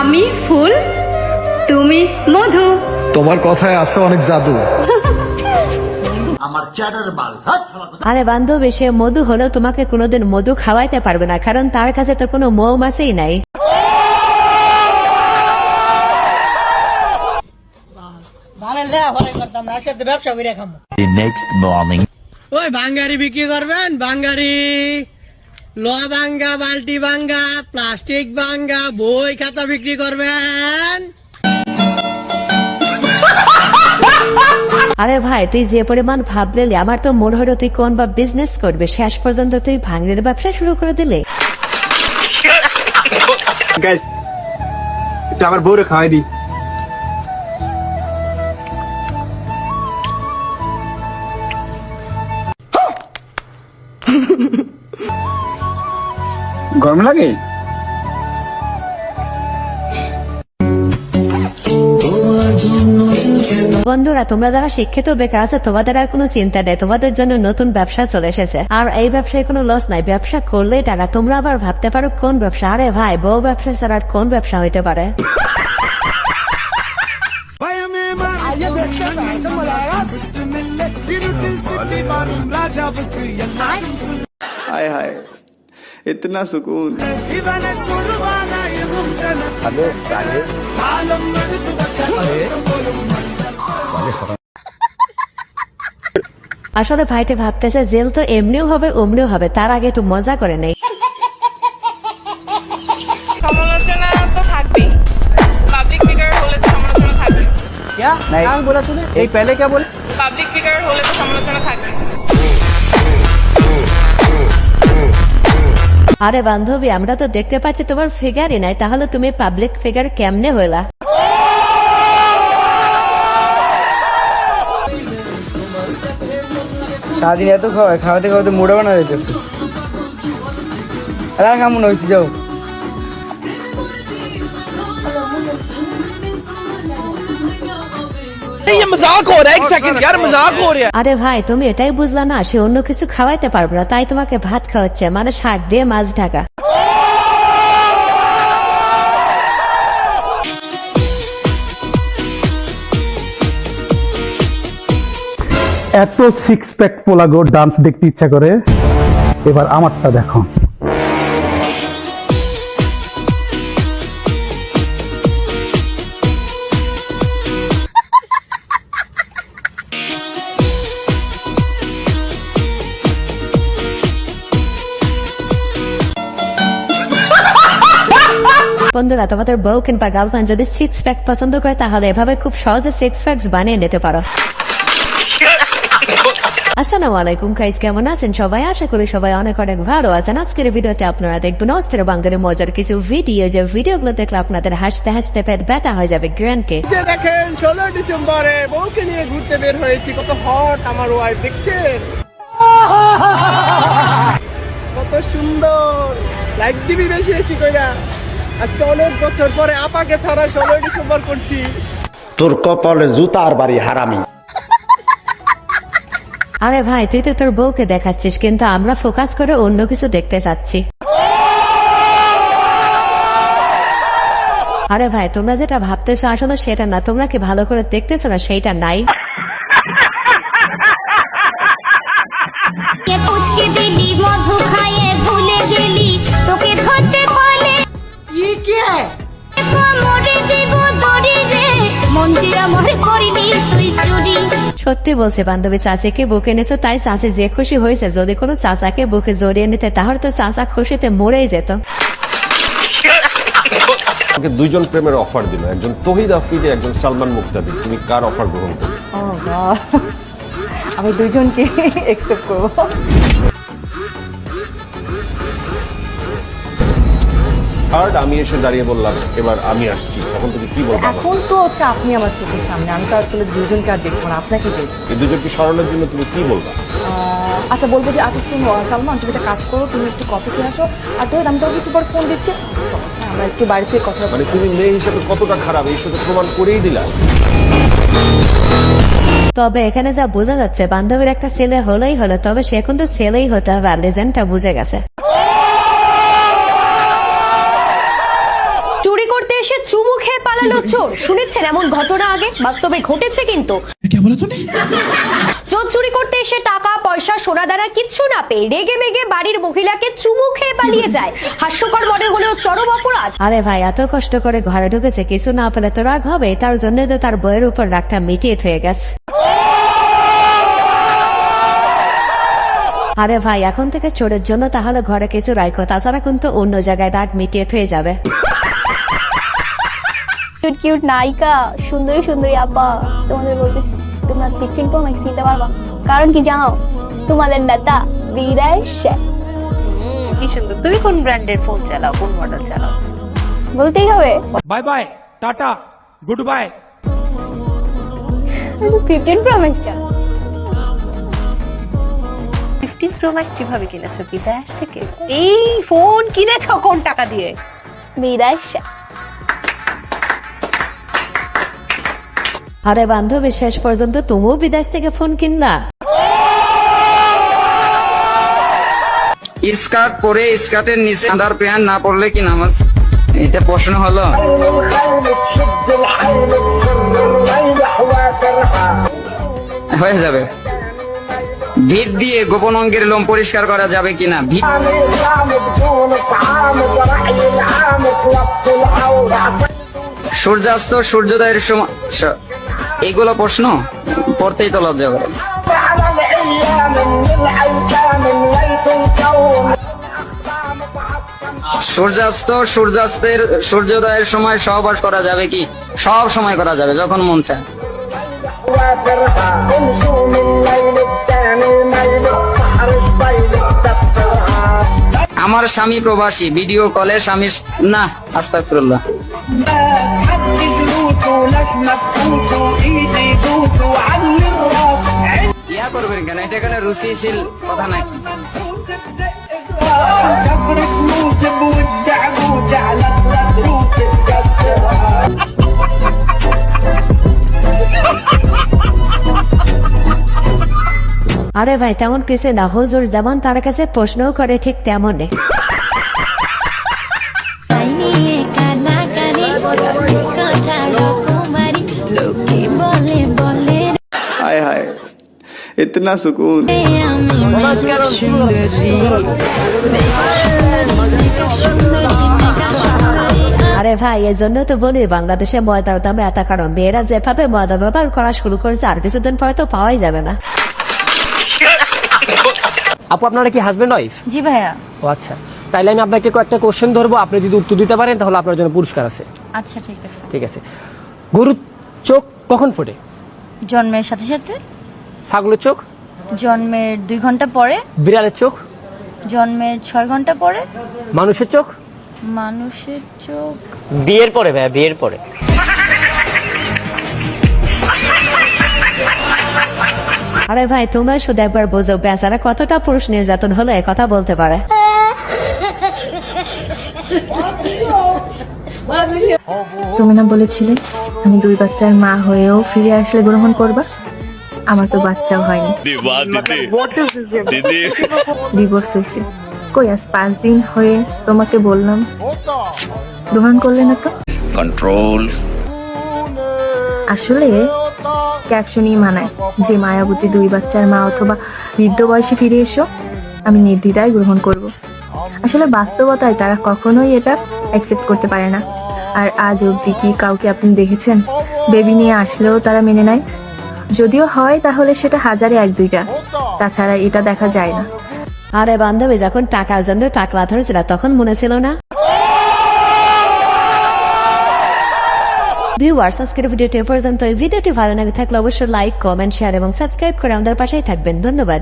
আমি ফুল, তুমি মধু। তোমার কথায় আছে অনেক জাদু। আরে বান্ধবী, সে মধু হলেও তোমাকে কোনোদিন মধু খাওয়াইতে পারবে না, কারণ তার কাছে তো কোনো মৌমাছিই নাই। ওই ভাঙ্গারি বিক্রি করবেন? ভাঙ্গারি, লোহা ভাঙ্গা, বালতি ভাঙ্গা, প্লাস্টিক ভাঙ্গা, বই খাতা বিক্রি করবেন? আরে ভাই, তুই যে পরিমাণ ভাবলে, আমার তো মনে হলো তুই কোন বা বিজনেস করবে, শেষ পর্যন্ত তুই ভাঙড়ের ব্যবসা শুরু করে দিলে। গাইস, এটা আমার বউরে খাওয়াই দি। গরম লাগে? বন্ধুরা, তোমরা যারা শিক্ষিত বেকার আছে, তোমাদের আর কোনো চিন্তা নেই, তোমাদের জন্য নতুন ব্যবসা চলে এসেছে। আর এই ব্যবসায় কোনো লস নাই, ব্যবসা করলেই টাকা। তোমরা আবার ভাবতে পারো কোন ব্যবসা? আরে ভাই, বউ ব্যবসা ছাড়া আর কোন ব্যবসা হইতে পারে? हाय हाय, इतना सुकून। আসলে ভাইটে ভাবতেছে জেল তো এমনিও হবে অমনিও হবে, তার আগে একটু মজা করে নেই। সমালোচনা তো থাকবেই, পাবলিক ফিগার হলে তো সমালোচনা থাকবে। क्या बोला तूने? एक पहले क्या बोले? পাবলিক ফিগার হলে তো সমালোচনা থাকবে। আরে বান্ধবী, আমরা তো দেখতে পাচ্ছি তোমার ফিগারই নাই, তাহলে তুমি পাবলিক ফিগার কেমনে হইলা? সারাদিন এত খাওয়াতে খাওয়াতে মোড়া বানা যাইতেছে। আর কেমন হয়েছে? যাও। আরে ভাই, তুমি এটাই বুঝলা না, সে অন্য কিছু খাওয়াইতে পারবে না, তাই তোমাকে ভাত খাওয়াচ্ছে, মানে শাক দিয়ে মাছ ঢাকা। এত সিক্স প্যাক পোলাগো ডান্স দেখতে ইচ্ছা করে, এবার আমারটা দেখো। বন্ধুরা, তোমাদের বউ কিংবা গার্লফ্রেন্ড যদি সিক্স প্যাক পছন্দ করে, তাহলে এভাবে খুব সহজে সিক্স প্যাকস বানিয়ে নিতে পারো। আসসালামু আলাইকুম গাইস, কেমন আছেন সবাই? আশা করি সবাই অনেক অনেক ভালো আছেন। আজকের ভিডিওতে আপনারা দেখবেন অস্থির বাঙালি মজার কিছু ভিডিও, যে ভিডিওগুলো দেখলে আপনাদের হাসতে হাসতে পেট ব্যথা হয়ে যাবে। গ্র্যান্ডকে দেখেন, 16 ডিসেম্বরে বউকে নিয়ে ঘুরতে বের হয়েছি। কত হট আমার ওয়াইফ, দেখছেন কত সুন্দর। লাইক দিবি বেশি বেশি কইরা। আজকে অনেক বছর পরে আপাকে ছাড়া 16 ডিসেম্বর করছি। তোর কপালে জুতার বাড়ি হারামি। আরে ভাই, তুই তো তোর বউকে দেখাচ্ছিস, কিন্তু আমরা ফোকাস করে অন্য কিছু দেখতে চাচ্ছি। আরে ভাই, তোমরা যেটা ভাবতেছো আসলে সেটা না, তোমরা কি ভালো করে দেখতেছো না সেইটা নাই? মধু খাইয়ে ভুলে গেলি, তোকে ধরতে পারলে সত্যি বলছে বান্ধবী, চাচিকে বুকে এনেছো, তাই চাচি যে খুশি হয়েছে। যদি কোনো চাচাকে বুকে জড়িয়ে নিতে, তাহলে তো চাচা খুশিতে মরেই যেত। আমাকে দুইজন প্রেমের অফার দিল, একজন তহিদ আফ্রিদি, একজন সালমান মুক্তাদি। তুমি কার অফার গ্রহণ করবে? আমি দুইজনকে একসেপ্ট করব। থার্ড, আমি এসে দাঁড়িয়ে বললাম এবার আমি আসছি, তখন তুমি কি বলবো? এখন তো হচ্ছে আপনি আমার চোখের সামনে, আমি তো আসলে দুইজনকে আর দেখবো না, আপনাকে দেখবো। এই দুজনকে সরানোর জন্য তুমি কি বলবা? আচ্ছা, বলবো যে আচ্ছা শুনো সালমান, তুমি একটা কাজ করো, তুমি একটু কফি খেয়ে আসো, আর তো আমি তোকে একটু পর ফোন দিচ্ছি, আমরা একটু বাড়ি থেকে কথা। মানে তুমি মেয়ে হিসেবে কতটা খারাপ এই সাথে প্রমাণ করেই দিলা। তবে এখানে যা বোঝা যাচ্ছে, বান্ধবীর একটা ছেলে হলেই হলো, তবে সে কিন্তু ছেলেই হতে হবে, আর লেজেন্ডটা বুঝে গেছে। চুরি করতে এসে চুমু খেয়ে পালালো চোর, শুনেছেন এমন ঘটনা আগে? বাস্তবে ঘটেছে কিন্তু। চোর চুরি করতে এসে টাকা পয়সা সোনাদানা কিচ্ছু না পেয়ে রেগে মেগে বাড়ির মহিলাকে চুমু খেয়ে পালিয়ে যায়। হাস্যকর মনে হলেও চরম অপরাধ। আরে ভাই, এত কষ্ট করে ঘরে ঢুকেছে, কিছু না পেলে তো রাগ হবে, তার জন্য তো তার বইয়ের উপর রাগটা মিটিয়ে হয়ে গেছে। আরে ভাই, এখন থেকে চোরের জন্য তাহলে ঘরে কিছু রাখো, তাছাড়া কিন্তু অন্য জায়গায় রাগ মিটিয়ে হয়ে যাবে। কিউট কিউট নায়িকা, সুন্দরী সুন্দরী আপা, তোমাদের বলতেছি তোমরা 16 Pro Max নিতে পারবা। কারণ কি জানো? তোমাদের নেতা বিদেশে। কি সুন্দর। তুমি কোন ব্র্যান্ডের ফোন চালাও, কোন মডেল চালাও? বলতেই হবে। Bye bye, tata, good bye. 15 Pro Max চালাও। 15 Pro Max কিভাবে কিনেছো? বিদেশ থেকে? এই ফোন কিনেছো কোন টাকা দিয়ে? বিদেশে। আরে বান্ধবী, শেষ পর্যন্ত তুমিও বিদেশ থেকে ফোন কিনলা? স্কার্ট পরে স্কার্টের নিচে আন্ডার প্যান্ট না পরলে কি নামাজ? এটা প্রশ্ন হলো? হয়ে যাবে। ভিড় দিয়ে গোপন অঙ্গের লোম পরিষ্কার করা যাবে কিনা? সূর্যাস্ত সূর্যোদয়ের সময়, এগুলো প্রশ্ন পড়তেই তো লজ্জা করে। সূর্যাস্ত সূর্যোদয়ের সময় সহবাস করা যাবে কি? সব সময় করা যাবে, যখন মন চায়। আমার স্বামী প্রবাসী, ভিডিও কলে স্বামী না, আস্তাগফিরুল্লাহ। ইয়া করবেন কেন? এটা কেন রুচিশীল কথা নাকি? আরে ভাই, তেমন কিছু না, হুজুর যেমন তার কাছে প্রশ্নও করে ঠিক তেমনই। हाय हाय, इतना सुकून। আরে ভাই, এই জন্য তো বলি বাংলাদেশে ময়দার দাম এত, কারণ মেয়েরা যেভাবে ময়দা ব্যবহার করা শুরু করেছে আর কিছুদিন পরে তো পাওয়াই যাবে না। আপু, আপনারা কি হাজবেন্ড ওয়াইফ? জি ভাইয়া। ও আচ্ছা, তাইলে আমি আপনাকে কয়েকটা কোশ্চেন ধরবো, আপনি যদি উত্তর দিতে পারেন তাহলে আপনার জন্য পুরস্কার আছে। আচ্ছা ঠিক আছে। ঠিক আছে। গরুর চোখ কখন ফোটে? জন্মের সাথে সাথে। ছাগলের চোখ? জন্মের 2 ঘন্টা পরে। বিড়ালের চোখ? জন্মের 6 ঘন্টা পরে। মানুষের চোখ? মানুষের চোখ বিয়ের পরে ভাইয়া, বিয়ের পরে। আরে ভাই, তোমরা শুধু একবার বোঝো বেচারা কতটা পুরুষ নির্যাতন হলে কথা বলতে পারে। তুমি না বলেছিলে আমি 2 বাচ্চার মা হয়েও ফিরে আসলে গ্রহণ করবা? আমার তো বাচ্চাও হয়নি, ডিভোর্স হয়েছে। কই আজ 5 দিন হয়ে তোমাকে বললাম, গ্রহণ করলে না তো? কন্ট্রোল। আসলে ক্যাপশনই মানায় যে মায়াবতী 2 বাচ্চার মা অথবা বৃদ্ধ বয়সে ফিরে এসো, আমি নির্দ্বিধায় গ্রহণ করব। আসলে বাস্তবতায় তারা কখনোই এটা অ্যাকসেপ্ট করতে পারে না। আর আজ অবধি কি কাউকে আপনি দেখেছেন বেবি নিয়ে আসলেও তারা মেনে নেয়? যদিও হয় তাহলে সেটা হাজারে 1-2টা, তাছাড়া এটা দেখা যায় না। আরে বান্ধবী, যখন টাকার জন্য টাকলা ধরেছিল তখন মনে ছিল না? ভিউয়ার্স, আজকের ভিডিওটি পর্যন্ত। ভিডিওটি ভালো লাগে থাকলে অবশ্যই লাইক, কমেন্ট, শেয়ার এবং সাবস্ক্রাইব করে আমাদের পাশেই থাকবেন। ধন্যবাদ।